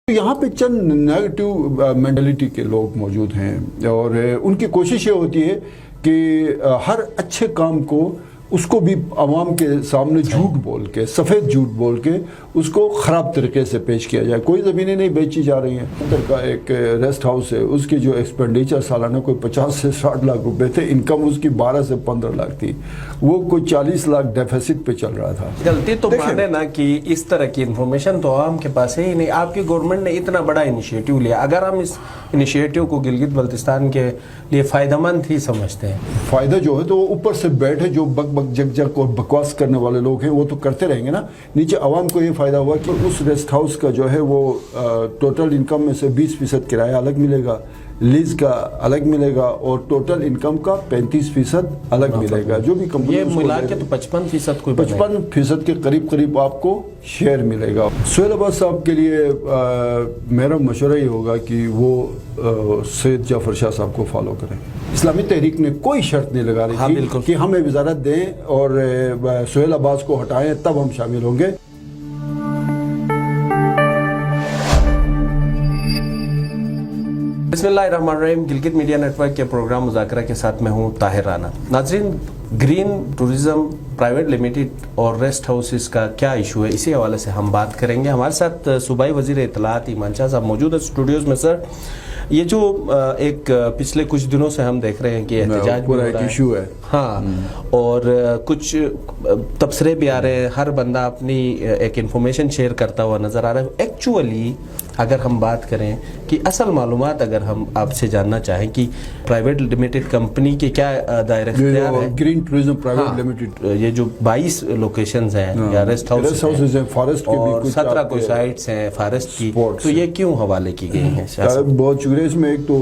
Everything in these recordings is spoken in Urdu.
یہاں پہ چند نیگیٹو مینٹلٹی کے لوگ موجود ہیں اور ان کی کوشش یہ ہوتی ہے کہ ہر اچھے کام کو اس کو بھی عوام کے سامنے جھوٹ بول کے سفید جھوٹ بول کے اس کو خراب طریقے سے پیش کیا جائے. کوئی زمینیں نہیں بیچی جا رہی ہیں. اندر کا ایک ریسٹ ہاؤس ہے, اس کی جو ایکسپینڈیچر سالانہ کوئی 50 سے 60 لاکھ روپے تھے, انکم اس کی 12 سے 15 لاکھ تھی, وہ کوئی 40 لاکھ ڈیفیسٹ پہ چل رہا تھا. غلطی تو مانے نا کہ اس طرح کی انفارمیشن تو عوام کے پاس ہے ہی نہیں. آپ کی گورنمنٹ نے اتنا بڑا انیشیٹو لیا, اگر ہم اس انیشیٹو کو گلگت بلتستان کے لیے فائدہ مند ہی سمجھتے ہیں, فائدہ جو ہے تو وہ اوپر سے بیٹھے جو بک بک جگ جگ اور بکواس کرنے والے لوگ ہیں وہ تو کرتے رہیں گے نا. نیچے عوام کو یہ فائدہ ہوا کہ اس ریسٹ ہاؤس کا جو ہے وہ ٹوٹل انکم میں سے 20% کرایہ الگ ملے گا, لیز کا الگ ملے گا, اور ٹوٹل انکم کا 35% الگ ملے گا. جو بھی کمپنی یہ ملا کے تو 55% کوئی 55% کے قریب آپ کو شیئر ملے گا. سہیل عباس صاحب کے لیے میرا مشورہ یہ ہوگا کہ وہ سید جعفر شاہ صاحب کو فالو کریں. اسلامی تحریک نے کوئی شرط نہیں لگا رہی تھی کہ ہمیں وزارت دیں اور سہیل عباس کو ہٹائیں تب ہم شامل ہوں گے. بسم اللہ الرحمن الرحیم. گلگت میڈیا نیٹ ورک کے پروگرام مذاکرہ کے ساتھ میں ہوں طاہر رانا. ناظرین, گرین ٹورزم پرائیویٹ لمیٹڈ اور ریسٹ ہاؤسز کا کیا ایشو ہے, اسی حوالے سے ہم بات کریں گے. ہمارے ساتھ صوبائی وزیر اطلاعات ایمان شاہ صاحب موجود ہے اسٹوڈیوز میں. سر, یہ جو ایک پچھلے کچھ دنوں سے ہم دیکھ رہے ہیں کہ احتجاج بھی ہو رہا ہے, ایشو ہے, ہاں, اور کچھ تبصرے بھی آ رہے ہیں, ہر بندہ اپنی ایک انفارمیشن شیئر کرتا ہوا نظر آ رہا ہے. ایکچولی اگر ہم بات کریں کہ اصل معلومات اگر ہم آپ سے جاننا چاہیں کہ پرائیویٹ لمیٹڈ کمپنی کے کیا دائرہ اختیار ہے, گرین ٹورزم پرائیویٹ لمیٹڈ, یہ جو 22 لوکیشنز ہیں یا ریسٹ ہاؤسز ہیں, فارسٹ کے اور بھی 17 کوئی سائٹس ہیں فارسٹ کی, تو یہ کیوں حوالے کی گئی ہیں؟ بہت شکریہ. اس میں ایک تو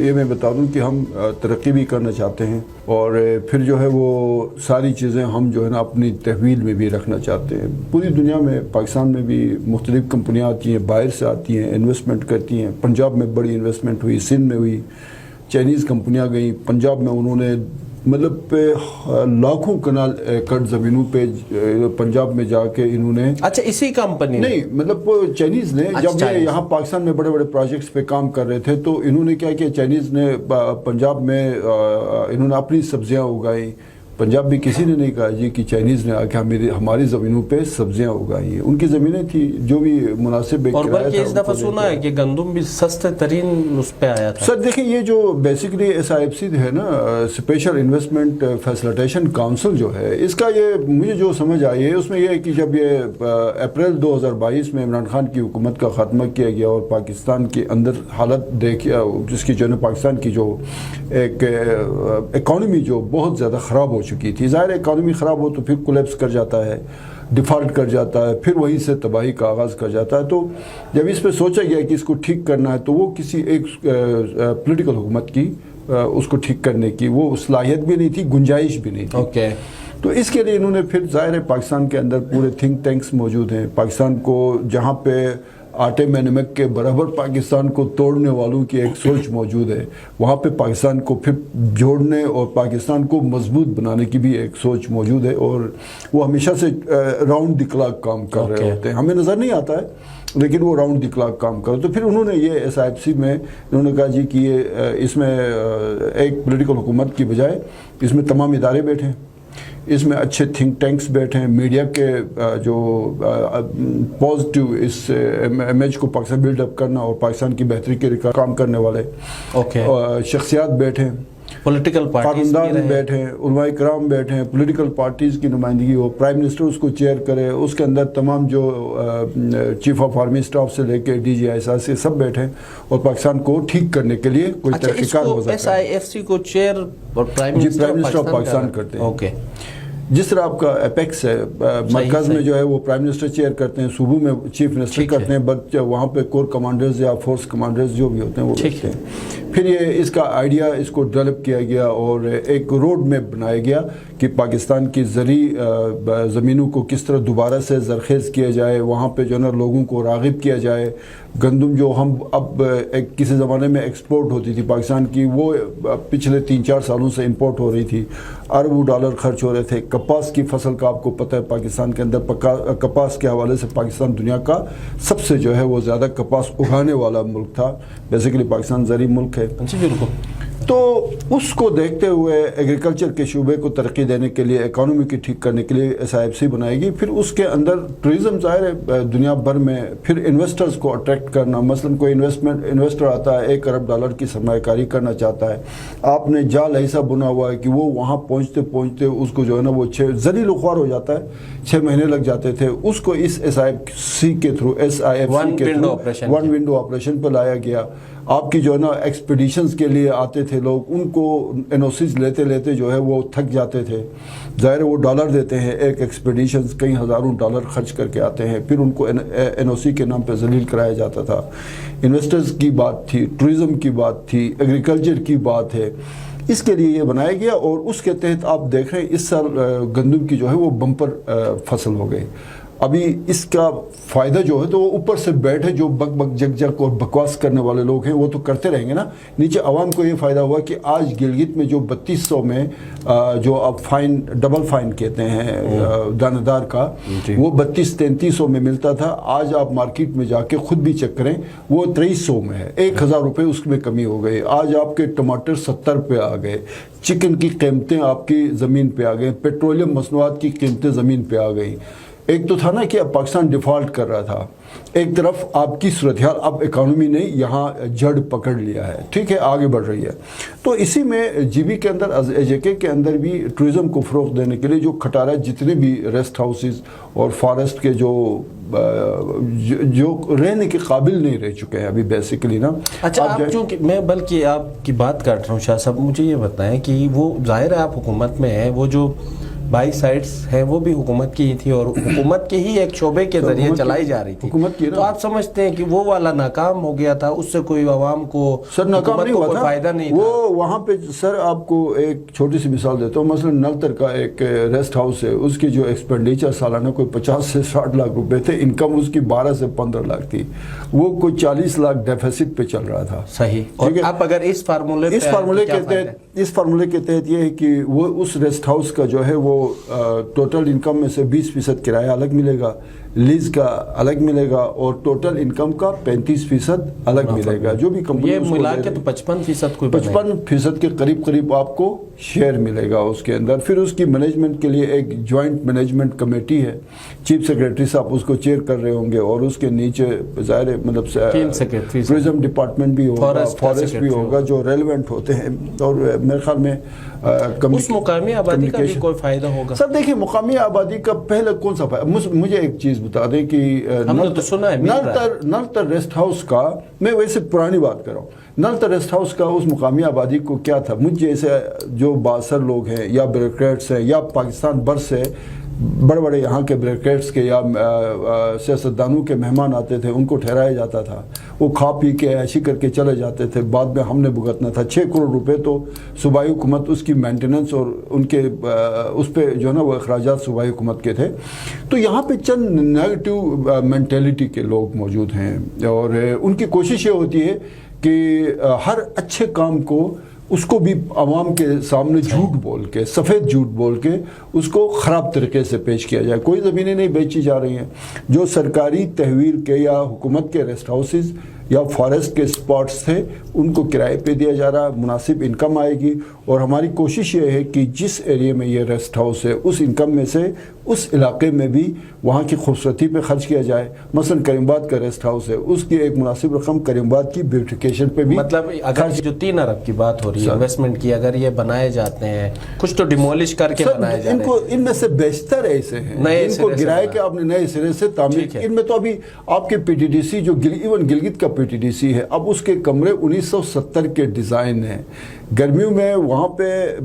یہ میں بتا دوں کہ ہم ترقی بھی کرنا چاہتے ہیں, اور پھر جو ہے وہ ساری چیزیں ہم جو ہے نا اپنی تحویل میں بھی رکھنا چاہتے ہیں. پوری دنیا میں, پاکستان میں بھی مختلف کمپنیاں آتی ہیں, باہر سے آتی ہیں, انویسٹمنٹ کرتی ہیں. پنجاب میں بڑی انویسٹمنٹ ہوئی, سندھ میں ہوئی, چائنیز کمپنیاں گئیں پنجاب میں, انہوں نے مطلب لاکھوں کنال ایکڑ زمینوں پہ پنجاب میں جا کے انہوں نے, اچھا اسی کمپنی نہیں مطلب چائنیز نے جب یہ یہاں پاکستان میں بڑے بڑے پروجیکٹس پہ کام کر رہے تھے تو انہوں نے کیا کیا, چائنیز نے پنجاب میں انہوں نے اپنی سبزیاں اگائیں. پنجاب بھی کسی نے نہیں کہا جی کہ چائنیز نے آ کے ہماری زمینوں پہ سبزیاں اگائی ہیں. ان کی زمینیں تھی جو بھی مناسب, اور بلکہ اس دفعہ سنا ہے کہ گندم بھی سستے ترین اس پہ آیا تھا. سر دیکھیں, یہ جو بیسیکلی SIFC ہے نا, اسپیشل انویسٹمنٹ فیسیلیٹیشن کاؤنسل جو ہے, اس کا یہ مجھے جو سمجھ آئی ہے اس میں یہ ہے کہ جب یہ اپریل 2022 میں عمران خان کی حکومت کا خاتمہ کیا گیا اور پاکستان کے اندر حالت دیکھا, جس کی جو ہے پاکستان کی جو ایک اکانومی جو بہت زیادہ خراب ہو چکی تھی. ظاہر اکانومی خراب ہو تو پھر کولیپس کر جاتا ہے, ڈیفالٹ کر جاتا ہے, پھر وہیں سے تباہی کا آغاز کر جاتا ہے. تو جب اس پہ سوچا گیا کہ اس کو ٹھیک کرنا ہے تو وہ کسی ایک پولیٹیکل حکومت کی اس کو ٹھیک کرنے کی وہ صلاحیت بھی نہیں تھی, گنجائش بھی نہیں تھی. تو اس کے لیے انہوں نے پھر, ظاہر ہے پاکستان کے اندر پورے تھنک ٹینکس موجود ہیں. پاکستان کو جہاں پہ آٹے میں نمک کے برابر پاکستان کو توڑنے والوں کی ایک سوچ موجود ہے, وہاں پہ پاکستان کو پھر جوڑنے اور پاکستان کو مضبوط بنانے کی بھی ایک سوچ موجود ہے, اور وہ ہمیشہ سے راؤنڈ دی کلاک کام کر رہے ہوتے ہیں. ہمیں نظر نہیں آتا ہے لیکن وہ راؤنڈ دی کلاک کام کر. تو پھر انہوں نے یہ SIFC میں انہوں نے کہا جی کہ یہ اس میں ایک پولیٹیکل حکومت کی بجائے اس میں تمام ادارے بیٹھیں, اس میں اچھے تھنک ٹینکس بیٹھے ہیں, میڈیا کے جو پازیٹیو اس امیج کو پاکستان بلڈ اپ کرنا اور پاکستان کی بہتری کے لیے کام کرنے والے شخصیات بیٹھے, پولیٹیکل پارٹیز بیٹھے ہیں, علماء کرام بیٹھے ہیں, پولیٹیکل پارٹیز کی نمائندگی ہو, پرائم منسٹر اس کو چیئر کرے, اس کے اندر تمام جو چیف آف آرمی اسٹاف سے لے کے DG ISR سے سب بیٹھے اور پاکستان کو ٹھیک کرنے کے لیے کوئی تحقیقات ہو سکتا ہے. SIFC کو چیئر اور پرائم منسٹر آف پاکستان کرتے ہیں. جس طرح آپ کا اپیکس ہے, مرکز میں جو ہے وہ پرائم منسٹر چیئر کرتے ہیں, صوبوں میں چیف منسٹر کرتے ہیں, بٹ وہاں پہ کور کمانڈرز یا فورس کمانڈرز جو بھی ہوتے ہیں وہ بیٹھتے ہیں. پھر یہ اس کا آئیڈیا اس کو ڈیولپ کیا گیا اور ایک روڈ میپ بنایا گیا کہ پاکستان کی زرعی زمینوں کو کس طرح دوبارہ سے زرخیز کیا جائے، وہاں پہ جو ہے نا لوگوں کو راغب کیا جائے. گندم جو ہم اب کسی زمانے میں ایکسپورٹ ہوتی تھی پاکستان کی، وہ پچھلے 3-4 سالوں سے امپورٹ ہو رہی تھی، اربوں ڈالر خرچ ہو رہے تھے. کپاس کی فصل کا آپ کو پتہ ہے پاکستان کے اندر کپاس کے حوالے سے پاکستان دنیا کا سب سے جو ہے وہ زیادہ کپاس اگانے والا ملک تھا. بیسیکلی پاکستان زرعی ملک ہے. جی بالکل. تو اس کو دیکھتے ہوئے ایگریکلچر کے شعبے کو ترقی دینے کے لیے، اکانومی کی ٹھیک کرنے کے لیے SIFC بنائے گی. پھر اس کے اندر ٹورزم ظاہر ہے دنیا بھر میں، پھر انویسٹرز کو اٹریکٹ کرنا. مثلا کوئی انویسٹر آتا ہے $1 ارب کی سرمایہ کاری کرنا چاہتا ہے، آپ نے جال ایسا بنا ہوا ہے کہ وہ وہاں پہنچتے پہنچتے اس کو جو ہے نا وہ ذلیل و خوار ہو جاتا ہے. 6 مہینے لگ جاتے تھے. اس کو اس SIFC کے تھرو ون ونڈو آپریشن پہ لایا گیا. آپ کی جو ہے نا ایکسپیڈیشنز کے لیے آتے تھے لوگ، ان کو NOCs لیتے لیتے جو ہے وہ تھک جاتے تھے. ظاہر ہے وہ ڈالر دیتے ہیں، ایک ایکسپیڈیشنز کئی ہزاروں ڈالر خرچ کر کے آتے ہیں، پھر ان کو NOC کے نام پہ ذلیل کرایا جاتا تھا. انویسٹرز کی بات تھی، ٹورزم کی بات تھی، ایگریکلچر کی بات ہے. اس کے لیے یہ بنایا گیا اور اس کے تحت آپ دیکھ رہے ہیں اس سال گندم کی جو ہے وہ بمپر فصل ہو گئی. ابھی اس کا فائدہ جو ہے تو وہ اوپر سے بیٹھے جو بک بک جگ جگ اور بکواس کرنے والے لوگ ہیں وہ تو کرتے رہیں گے نا. نیچے عوام کو یہ فائدہ ہوا کہ آج گلگت میں جو 3200 میں جو آپ فائن، ڈبل فائن کہتے ہیں دانہ دار کا، وہ 3200-3300 میں ملتا تھا. آج آپ مارکیٹ میں جا کے خود بھی چیک کریں، وہ 2300 میں ہے. 1000 روپے اس میں کمی ہو گئی. آج آپ کے ٹماٹر 70 پہ آ گئے. چکن کی قیمتیں آپ کی زمین پہ آ گئیں. پیٹرولیم مصنوعات کی قیمتیں زمین پہ آ گئیں. ایک تو تھا نا کہ اب پاکستان ڈیفالٹ کر رہا تھا، ایک طرف آپ کی صورتحال، اب اکانومی نے یہاں جڑ پکڑ لیا ہے، ٹھیک ہے، آگے بڑھ رہی ہے. تو اسی میں GB کے اندر، AJK کے اندر بھی ٹورزم کو فروغ دینے کے لیے جو کھٹارہ جتنے بھی ریسٹ ہاؤسز اور فارسٹ کے جو رہنے کے قابل نہیں رہ چکے ہیں ابھی بیسیکلی نا. اچھا، آپ چونکہ میں بلکہ آپ کی بات کر رہا ہوں شاہ صاحب، مجھے یہ بتائیں کہ وہ ظاہر ہے آپ حکومت میں ہیں، وہ جو 22 سائٹس ہیں وہ بھی حکومت کی ہی تھی اور حکومت کے ہی ایک شعبے کے ذریعے چلائی جا رہی تھی. تو آپ سمجھتے ہیں کہ وہ والا ناکام ہو گیا تھا، اس سے کوئی عوام کو، سر ناکام نہیں ہوا تھا، فائدہ نہیں تھا وہ وہاں پہ. سر آپ کو ایک چھوٹی سی مثال دیتا ہوں. مثلا نلتر کا ایک ریسٹ ہاؤس ہے، اس کی جو ایکسپینڈیچر سالانہ کوئی 50 سے 60 لاکھ روپے تھے. انکم اس کی 12 سے 15 لاکھ تھی. وہ کوئی 40 لاکھ ڈیفیسٹ پہ چل رہا تھا. صحیح. اور آپ اگر اس فارمولے کے تحت یہ ہے کہ وہ اس ریسٹ ہاؤس کا جو ہے وہ ٹوٹل انکم میں سے 20% کرایہ الگ ملے گا، لیز کا الگ ملے گا، اور ٹوٹل انکم کا 35% الگ ملے گا. جو بھی کمپنی یہ ملا کے تو 55% کوئی 55% کے قریب آپ کو شیئر ملے گا اس کے اندر. پھر اس کی مینجمنٹ کے لیے ایک جوائنٹ مینجمنٹ کمیٹی ہے، چیف سیکریٹری صاحب اس کو چیئر کر رہے ہوں گے، اور اس کے نیچے ظاہر ہے مطلب ٹورزم ڈپارٹمنٹ بھی ہوگا، فارسٹ بھی ہوگا، جو ریلیونٹ ہوتے ہیں. اور میرے خیال میں اس مقامی آبادی کا بھی کوئی فائدہ ہوگا. سر دیکھیں، مقامی آبادی کا پہلے کون سا فائدہ؟ مجھے ایک چیز بتا دیں کہ نلتر ریسٹ ہاؤس کا، میں ویسے پرانی بات کر رہا ہوں، نلتر ریسٹ ہاؤس کا اس مقامی آبادی کو کیا تھا؟ مجھ جیسے جو بااثر لوگ ہیں یا بیوروکریٹس ہیں یا پاکستان بھر سے بڑے بڑے یہاں کے بیوروکریٹس کے یا سیاستدانوں کے مہمان آتے تھے، ان کو ٹھہرایا جاتا تھا. وہ کھا پی کے عیشی کر کے چلے جاتے تھے. بعد میں ہم نے بھگتنا تھا. 6 کروڑ روپے تو صوبائی حکومت اس کی مینٹیننس اور ان کے اس پہ جو ہے نا وہ اخراجات صوبائی حکومت کے تھے. تو یہاں پہ چند نیگیٹو مینٹیلٹی کے لوگ موجود ہیں، اور ان کی کوشش یہ ہوتی ہے کہ ہر اچھے کام کو، اس کو بھی عوام کے سامنے جھوٹ بول کے، سفید جھوٹ بول کے اس کو خراب طریقے سے پیش کیا جائے. کوئی زمینیں نہیں بیچی جا رہی ہیں. جو سرکاری تحویل کے یا حکومت کے ریسٹ ہاؤسز یا فارسٹ کے سپاٹس تھے ان کو کرائے پہ دیا جا رہا. مناسب انکم آئے گی، اور ہماری کوشش یہ ہے کہ جس ایریے میں یہ ریسٹ ہاؤس ہے اس انکم میں سے اس علاقے میں بھی وہاں کی خوبصورتی پہ خرچ کیا جائے. مثلا کریم آباد کا ریسٹ ہاؤس ہے، اس کی ایک مناسب رقم کریم آباد کی بیوٹیفیکیشن پہ بھی، مطلب اگر جو 3 ارب کی بات ہو رہی ہے انویسٹمنٹ کی، اگر یہ بنائے جاتے ہیں، کچھ تو ڈیمولش کر کے بنائے جاتے ہیں، ان میں سے بیشتر ایسے ہیں ان کو گرائے کے آپ نے نئے سرے سے تعمیر. ان میں تو ابھی آپ کے PTDC جو ایون گلگت کا PTDC ہے، اب اس کے کمرے 1970 کے ڈیزائن ہیں. گرمیوں میں وہاں پہ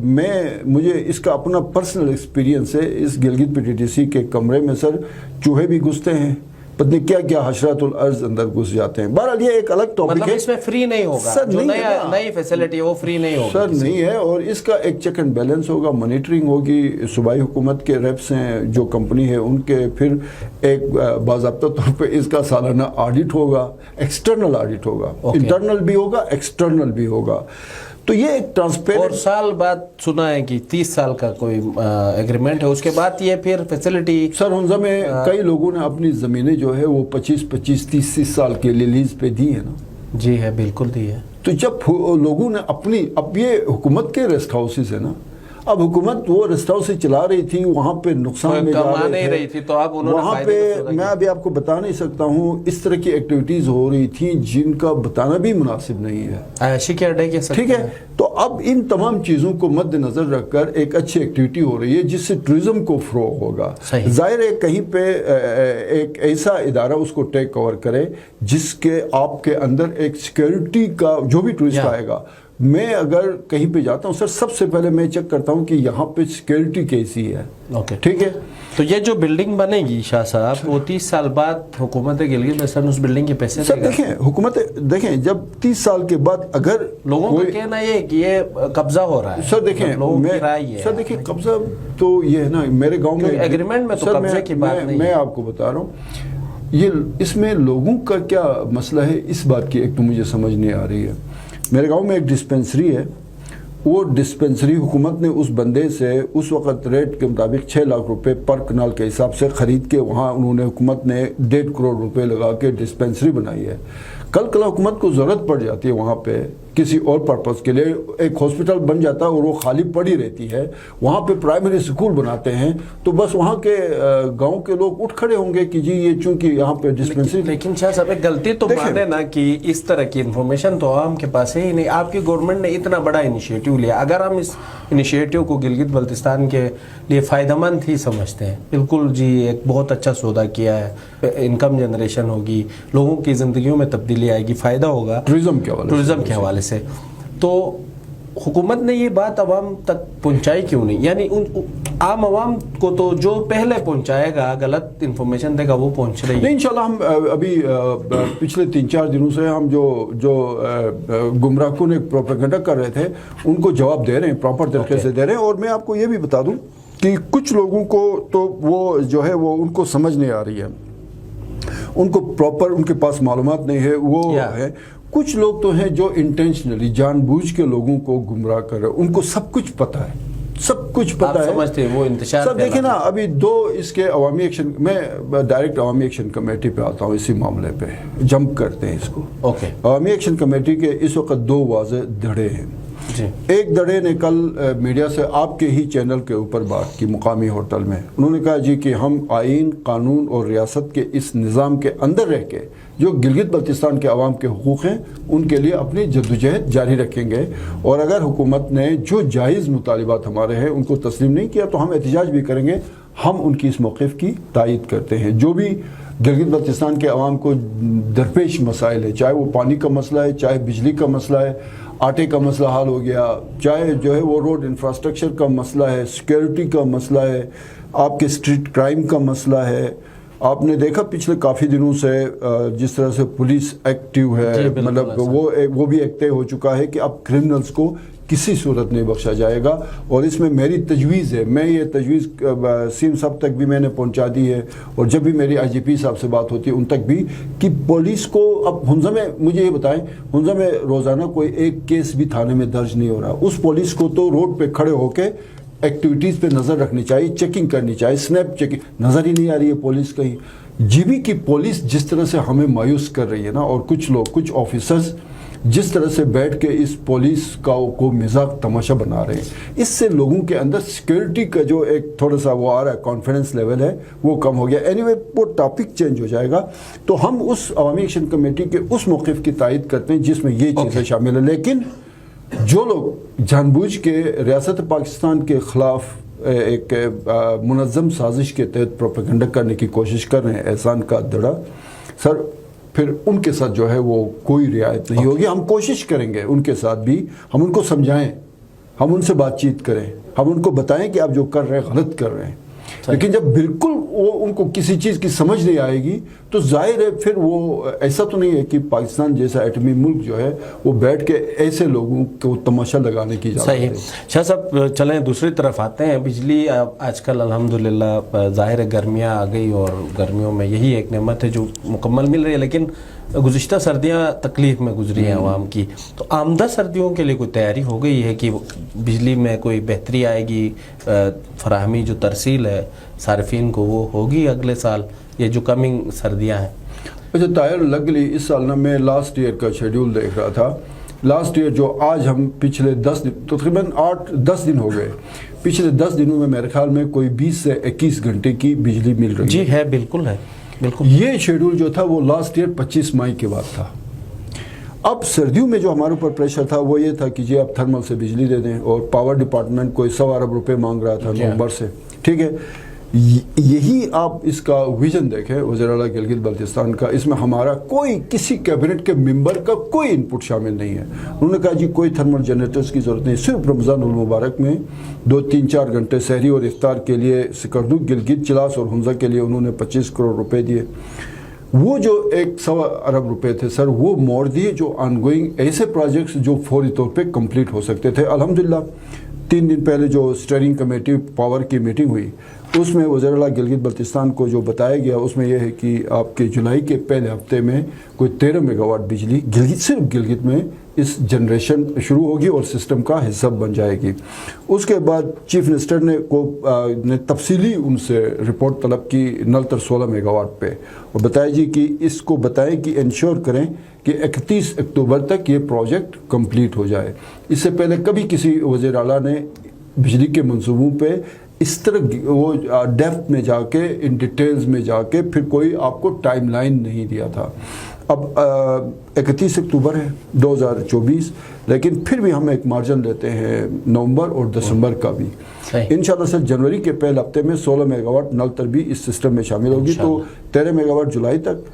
مجھے اس کا اپنا پرسنل ایکسپیرینس ہے. اس گلگت PTDC کے کمرے میں سر چوہے بھی گھستے ہیں، پتہ کیا کیا حشرات الارض اندر گھس جاتے ہیں. بہرحال یہ ایک الگ ٹاپک مطلب ہے. اس میں فری نہیں ہوگا سر جو نہیں ہے نا. نئی فیسلٹی وہ فری نہیں ہوگا سر نہیں ہے, اور اس کا ایک چیک اینڈ بیلنس ہوگا, مانیٹرنگ ہوگی, صوبائی حکومت کے ریپس ہیں جو کمپنی ہے ان کے, پھر ایک باضابطہ طور پہ اس کا سالانہ آڈٹ ہوگا, ایکسٹرنل آڈٹ ہوگا, انٹرنل بھی ہوگا, ایکسٹرنل بھی ہوگا. تو یہ ایک اور ٹرانسپیرنٹ. سال بعد سنا ہے کہ 30 سال کا کوئی ایگریمنٹ ہے, اس کے بعد یہ پھر فیسلٹی. سر ہنزا میں کئی لوگوں نے اپنی زمینیں جو ہے وہ 25-30 سال کے لیے لیز پہ دی ہے نا. جی ہے, بالکل دی ہے. تو جب لوگوں نے اپنی, اب یہ حکومت کے ریسٹ ہاؤسز ہے نا, اب حکومت وہ ریسٹ ہاؤس چلا رہی تھی, وہاں پہ نقصان میں جا رہے تھے, تو اب انہوں نے وہاں پہ میں ابھی آپ کو بتا نہیں سکتا ہوں اس طرح کی ایکٹیویٹیز ہو رہی تھیں جن کا بتانا بھی مناسب نہیں ہے. عیاشی کے اڈے کے سکتے ٹھیک ہے. تو اب ان تمام چیزوں کو مد نظر رکھ کر ایک اچھی ایکٹیویٹی ہو رہی ہے جس سے ٹورزم کو فروغ ہوگا. ظاہر ہے کہیں پہ ایک ایسا ادارہ اس کو ٹیک اوور کرے جس کے آپ کے اندر ایک سیکیورٹی کا, جو بھی ٹورسٹ آئے گا, میں اگر کہیں پہ جاتا ہوں سر سب سے پہلے میں چیک کرتا ہوں کہ یہاں پہ سیکیورٹی کیسی ہے. ٹھیک ہے. تو یہ جو بلڈنگ بنے گی شاہ صاحب, وہ 30 سال بعد حکومت گلگت بلتستان اس بلڈنگ کے پیسے سر دیکھیں, حکومت دیکھیں جب 30 سال کے بعد اگر لوگوں کا کہنا یہ کہ یہ قبضہ ہو رہا ہے. سر دیکھیں, سر دیکھیں قبضہ تو یہ ہے نا, میرے گاؤں میں ایگریمنٹ میں تو قبضے کی بات نہیں ہے. میں آپ کو بتا رہا ہوں, یہ اس میں لوگوں کا کیا مسئلہ ہے اس بات کی ایک تو مجھے سمجھ نہیں آ رہی ہے. میرے گاؤں میں ایک ڈسپنسری ہے, وہ ڈسپنسری حکومت نے اس بندے سے اس وقت ریٹ کے مطابق 6 لاکھ روپے پر کنال کے حساب سے خرید کے, وہاں انہوں نے, حکومت نے 1.5 کروڑ روپے لگا کے ڈسپنسری بنائی ہے. کل حکومت کو ضرورت پڑ جاتی ہے وہاں پہ کسی اور پرپس کے لیے, ایک ہاسپٹل بن جاتا ہے اور وہ خالی پڑی رہتی ہے, وہاں پہ پرائمری اسکول بناتے ہیں, تو بس وہاں کے گاؤں کے لوگ اٹھ کھڑے ہوں گے کہ جی یہ چونکہ یہاں پہ ڈسپنسری. لیکن شاہ صاحب ایک غلطی تو مانے نا کہ اس طرح کی انفارمیشن تو عوام کے پاس ہے ہی نہیں. آپ کی گورنمنٹ نے اتنا بڑا انیشیٹو لیا, اگر ہم اس انیشیٹو کو گلگت بلتستان کے لیے فائدہ مند ہی سمجھتے ہیں, بالکل جی ایک بہت اچھا سودا کیا ہے, انکم جنریشن ہوگی, لوگوں کی زندگیوں میں تبدیلی آئے گی, فائدہ ہوگا ٹورزم کے حوالے سے, تو حکومت نے یہ بات عوام تک پہنچائی کیوں نہیں؟ یعنی عام عوام کو تو جو پہلے پہنچائے گا, غلط انفارمیشن دے گا, وہ پہنچ رہی ہے. انشاءاللہ ہم ابھی پچھلے 3-4 دنوں سے ہم جو گمراہ کن ایک پروپیگنڈا کر رہے تھے ان کو جواب دے رہے ہیں, پراپر طریقے سے دے رہے ہیں. اور میں آپ کو یہ بھی بتا دوں کہ کچھ لوگوں کو تو وہ جو ہے وہ ان کو سمجھ نہیں آ رہی ہے, ان کو پراپر ان کے پاس معلومات نہیں ہے, وہ ہے. کچھ لوگ تو ہیں جو انٹینشنلی جان بوجھ کے لوگوں کو گمراہ کر رہے ہیں, ان کو سب کچھ پتہ ہے, سب کچھ پتہ ہے. سمجھتے ہیں وہ انتشار. سر دیکھیں نا, ابھی 2 اس کے عوامی ایکشن, میں ڈائریکٹ عوامی ایکشن کمیٹی پہ آتا ہوں, اسی معاملے پہ جمپ کرتے ہیں اس کو. عوامی ایکشن کمیٹی کے اس وقت 2 واضح دھڑے ہیں. ایک دھڑے نے کل میڈیا سے آپ کے ہی چینل کے اوپر بات کی, مقامی ہوٹل میں. انہوں نے کہا جی کہ ہم آئین, قانون اور ریاست کے اس نظام کے اندر رہ کے جو گلگت بلتستان کے عوام کے حقوق ہیں ان کے لیے اپنی جدوجہد جاری رکھیں گے, اور اگر حکومت نے جو جائز مطالبات ہمارے ہیں ان کو تسلیم نہیں کیا تو ہم احتجاج بھی کریں گے. ہم ان کی اس موقف کی تائید کرتے ہیں. جو بھی گلگت بلتستان کے عوام کو درپیش مسائل ہے, چاہے وہ پانی کا مسئلہ ہے, چاہے بجلی کا مسئلہ ہے, آٹے کا مسئلہ حل ہو گیا, چاہے جو ہے وہ روڈ انفراسٹرکچر کا مسئلہ ہے, سیکیورٹی کا مسئلہ ہے, آپ کے اسٹریٹ کرائم کا مسئلہ ہے. آپ نے دیکھا پچھلے کافی دنوں سے جس طرح سے پولیس ایکٹیو ہے, مطلب وہ بھی ایک طے ہو چکا ہے کہ اب کرمنلز کو کسی صورت نہیں بخشا جائے گا. اور اس میں میری تجویز ہے, میں یہ تجویز سیم صاحب تک بھی میں نے پہنچا دی ہے, اور جب بھی میری آئی جی پی صاحب سے بات ہوتی ہے ان تک بھی, کہ پولیس کو اب ہنزا میں, مجھے یہ بتائیں, ہنزا میں روزانہ کوئی ایک کیس بھی تھانے میں درج نہیں ہو رہا. اس پولیس کو تو روڈ پہ کھڑے ہو کے ایکٹیویٹیز پہ نظر رکھنی چاہیے, چیکنگ کرنی چاہیے, سنیپ چیکنگ نظر ہی نہیں آ رہی ہے پولیس کہیں. جی بی کی پولیس جس طرح سے ہمیں مایوس کر رہی ہے نا, اور کچھ لوگ, کچھ آفیسرز جس طرح سے بیٹھ کے اس پولیس کو مزاق تماشا بنا رہے ہیں, اس سے لوگوں کے اندر سیکیورٹی کا جو ایک تھوڑا سا وہ آ رہا ہے, کانفیڈنس لیول ہے وہ کم ہو گیا. اینی وے وہ ٹاپک چینج ہو جائے گا. تو ہم اس عوامی ایکشن کمیٹی کے اس موقف کی تائید کرتے ہیں جس میں یہ چیزیں شامل ہیں. لیکن جو لوگ جان بوجھ کے ریاست پاکستان کے خلاف ایک منظم سازش کے تحت پروپیگنڈا کرنے کی کوشش کر رہے ہیں, احسان کا دڑا, سر پھر ان کے ساتھ جو ہے وہ کوئی رعایت نہیں ہوگی. ہم کوشش کریں گے ان کے ساتھ بھی, ہم ان کو سمجھائیں, ہم ان سے بات چیت کریں, ہم ان کو بتائیں کہ آپ جو کر رہے ہیں غلط کر رہے ہیں. لیکن جب بالکل وہ ان کو کسی چیز کی سمجھ نہیں آئے گی تو ظاہر ہے پھر وہ ایسا تو نہیں ہے کہ پاکستان جیسا ایٹمی ملک جو ہے وہ بیٹھ کے ایسے لوگوں کو تماشا لگانے کی اجازت صحیح. ہے. شاہ صاحب چلیں دوسری طرف آتے ہیں. بجلی آج کل الحمدللہ ظاہر ہے گرمیاں آ گئی اور گرمیوں میں یہی ایک نعمت ہے جو مکمل مل رہی ہے, لیکن گزشتہ سردیاں تکلیف میں گزری ہیں عوام کی. تو آمدہ سردیوں کے لیے کوئی تیاری ہو گئی ہے کہ بجلی میں کوئی بہتری آئے گی, فراہمی جو ترسیل ہے صارفین کو وہ ہوگی اگلے سال, یہ جو کمنگ سردیاں ہیں؟ اچھا طاہر, لگلی اس سال نا میں لاسٹ ایئر کا شیڈیول دیکھ رہا تھا. لاسٹ ایئر جو آج ہم پچھلے 10 دن تقریباً 8-10 دن ہو گئے, پچھلے 10 دنوں میں میرے خیال میں کوئی 20 سے 21 گھنٹے کی بجلی مل رہی ہے. جی ہے, بالکل ہے, بالکل. یہ شیڈول جو تھا وہ لاسٹ ایئر 25 مئی کے بعد تھا. اب سردیوں میں جو ہمارے اوپر پریشر تھا وہ یہ تھا کہ جی آپ تھرمل سے بجلی دے دیں, اور پاور ڈپارٹمنٹ کوئی 100 ارب روپے مانگ رہا تھا نومبر سے. ٹھیک ہے, یہی آپ اس کا ویژن دیکھیں وزیر اعلیٰ گلگت بلتستان کا, اس میں ہمارا کوئی کسی کیبنٹ کے ممبر کا کوئی انپٹ شامل نہیں ہے. انہوں نے کہا جی کوئی تھرمل جنریٹرز کی ضرورت نہیں, صرف رمضان المبارک میں 2-3-4 گھنٹے سحری اور افطار کے لیے سکردو, گلگت, چلاس اور حمزہ کے لیے انہوں نے 25 کروڑ روپے دیے. وہ جو 100 ارب روپے تھے سر, وہ موڑ دیے جو آن گوئنگ ایسے پروجیکٹس جو فوری طور پہ کمپلیٹ ہو سکتے تھے. الحمدللہ 3 دن پہلے جو اسٹیئرنگ کمیٹی پاور کی میٹنگ ہوئی, اس میں وزیر اعلیٰ گلگت بلتستان کو جو بتایا گیا اس میں یہ ہے کہ آپ کے جولائی کے پہلے ہفتے میں کوئی 13 میگا واٹ بجلی گلگت, صرف گلگت میں اس جنریشن شروع ہوگی اور سسٹم کا حصہ بن جائے گی. اس کے بعد چیف منسٹر نے تفصیلی ان سے رپورٹ طلب کی نلتر 16 میگا واٹ پہ, اور بتایا جی کہ اس کو بتائیں کہ انشور کریں کہ 31 اکتوبر تک یہ پروجیکٹ کمپلیٹ ہو جائے. اس سے پہلے کبھی کسی وزیر اعلیٰ نے بجلی کے منصوبوں پہ اس طرح وہ ڈیپتھ میں جا کے, ان ڈیٹیلز میں جا کے پھر کوئی آپ کو ٹائم لائن نہیں دیا تھا. اب 31 اکتوبر ہے 2024, لیکن پھر بھی ہم ایک مارجن لیتے ہیں نومبر اور دسمبر کا بھی. انشاءاللہ سر جنوری کے پہلے ہفتے میں 16 میگا واٹ نلتر بھی اس سسٹم میں شامل ہوگی, تو 13 میگا واٹ جولائی تک,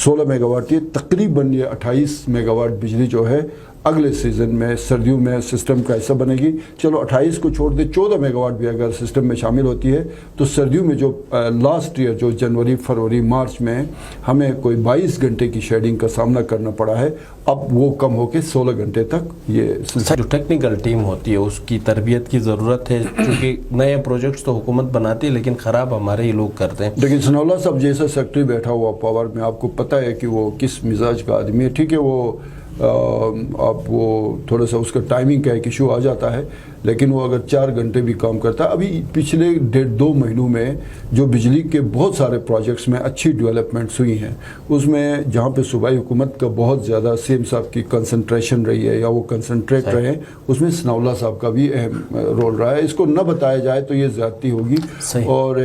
16 میگا واٹ, یہ تقریباً یہ 28 میگا واٹ بجلی جو ہے اگلے سیزن میں سردیوں میں سسٹم کا حصہ بنے گی. چلو 28 کو چھوڑ دے, 14 میگا واٹ بھی اگر سسٹم میں شامل ہوتی ہے تو سردیوں میں جو لاسٹ ایئر جو جنوری, فروری, مارچ میں ہمیں کوئی 22 گھنٹے کی شیڈنگ کا سامنا کرنا پڑا ہے, اب وہ کم ہو کے 16 گھنٹے تک یہ جو ٹیکنیکل ٹیم ہوتی ہے اس کی تربیت کی ضرورت ہے, کیونکہ نئے پروجیکٹس تو حکومت بناتی ہے لیکن خراب ہمارے ہی لوگ کرتے ہیں. لیکن ثناء اللہ صاحب جیسا سیکٹری بیٹھا ہوا پاور میں, آپ کو پتہ ہے کہ وہ کس مزاج کا آدمی ہے. ٹھیک ہے, وہ آپ وہ تھوڑا سا اس کا ٹائمنگ کا ایک ایشو آ جاتا ہے, لیکن وہ اگر 4 گھنٹے بھی کام کرتا ہے. ابھی پچھلے 1.5-2 مہینوں میں جو بجلی کے بہت سارے پروجیکٹس میں اچھی ڈیولپمنٹس ہوئی ہیں, اس میں جہاں پہ صوبائی حکومت کا بہت زیادہ سیم صاحب کی کنسنٹریشن رہی ہے یا وہ کنسنٹریٹ رہے, اس میں ثناء اللہ صاحب کا بھی اہم رول رہا ہے. اس کو نہ بتایا جائے تو یہ زیادتی ہوگی. اور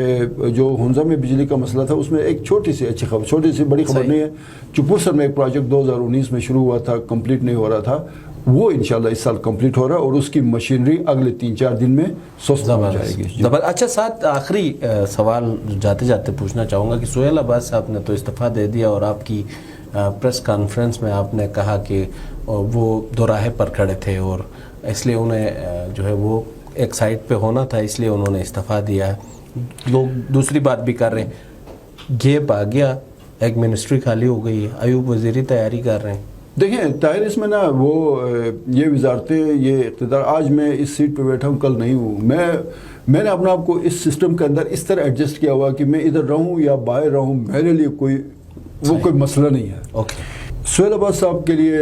جو حمزہ میں بجلی کا مسئلہ تھا اس میں ایک چھوٹی سی اچھی خبر, چھوٹی سی بڑی خبر نہیں ہے, چپور میں ایک پروجیکٹ 2019 میں شروع ہوا تھا, کمپلیٹ نہیں ہو رہا تھا, وہ انشاءاللہ اس سال کمپلیٹ ہو رہا ہے, اور اس کی مشینری اگلے 3-4 دن میں سست ہو جائے گی. اچھا, ساتھ آخری سوال جاتے جاتے پوچھنا چاہوں گا کہ سہیل عباس صاحب نے تو استعفیٰ دے دیا, اور آپ کی پریس کانفرنس میں آپ نے کہا کہ وہ دوراہے پر کھڑے تھے اور اس لیے انہیں جو ہے وہ ایک سائٹ پہ ہونا تھا, اس لیے انہوں نے استعفیٰ دیا ہے. لوگ دوسری بات بھی کر رہے ہیں, گیپ آ گیا, ایک منسٹری خالی ہو گئی ہے, ایوب وزیری تیاری کر رہے ہیں. دیکھیں طاہر, اس میں نا وہ یہ وزارتیں, یہ اقتدار, آج میں اس سیٹ پہ بیٹھا ہوں, کل نہیں ہوں. میں نے اپنا آپ کو اس سسٹم کے اندر اس طرح ایڈجسٹ کیا ہوا کہ میں ادھر رہوں یا باہر رہوں, میرے لیے کوئی مسئلہ نہیں ہے. اوکے, سہیل عباس صاحب کے لیے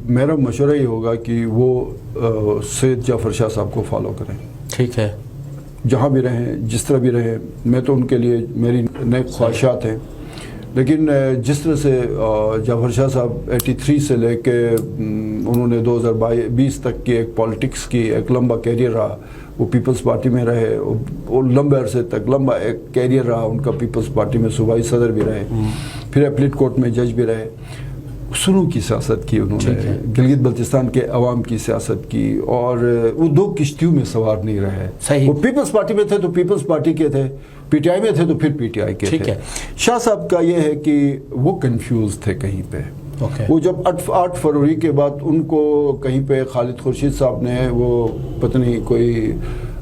میرا مشورہ یہ ہوگا کہ وہ سید جعفر شاہ صاحب کو فالو کریں. ٹھیک ہے, جہاں بھی رہیں, جس طرح بھی رہیں, میں تو ان کے لیے میری نیک خواہشات ہیں, لیکن جس طرح سے جعفر شاہ صاحب 83 سے لے کے انہوں نے 2020 تک کی ایک پالیٹکس کی ایک لمبا کیریئر رہا, وہ پیپلز پارٹی میں رہے, اور لمبے عرصے تک لمبا ایک کیریئر رہا ان کا پیپلز پارٹی میں, صوبائی صدر بھی رہے, پھر اپلیٹ کورٹ میں جج بھی رہے. سنوں کی سیاست کی انہوں نے, گلگت بلتستان کے عوام کی سیاست کی, اور وہ 2 کشتیوں میں سوار نہیں رہے. وہ پیپلز پارٹی میں تھے تو پیپلز پارٹی کے تھے, پی ٹی آئی میں تھے تو پھر پی ٹی آئی کے تھے. شاہ صاحب کا یہ ہے کہ وہ کنفیوز تھے کہیں پہ. وہ جب 8 فروری کے بعد ان کو کہیں پہ خالد خورشید صاحب نے وہ پتہ نہیں کوئی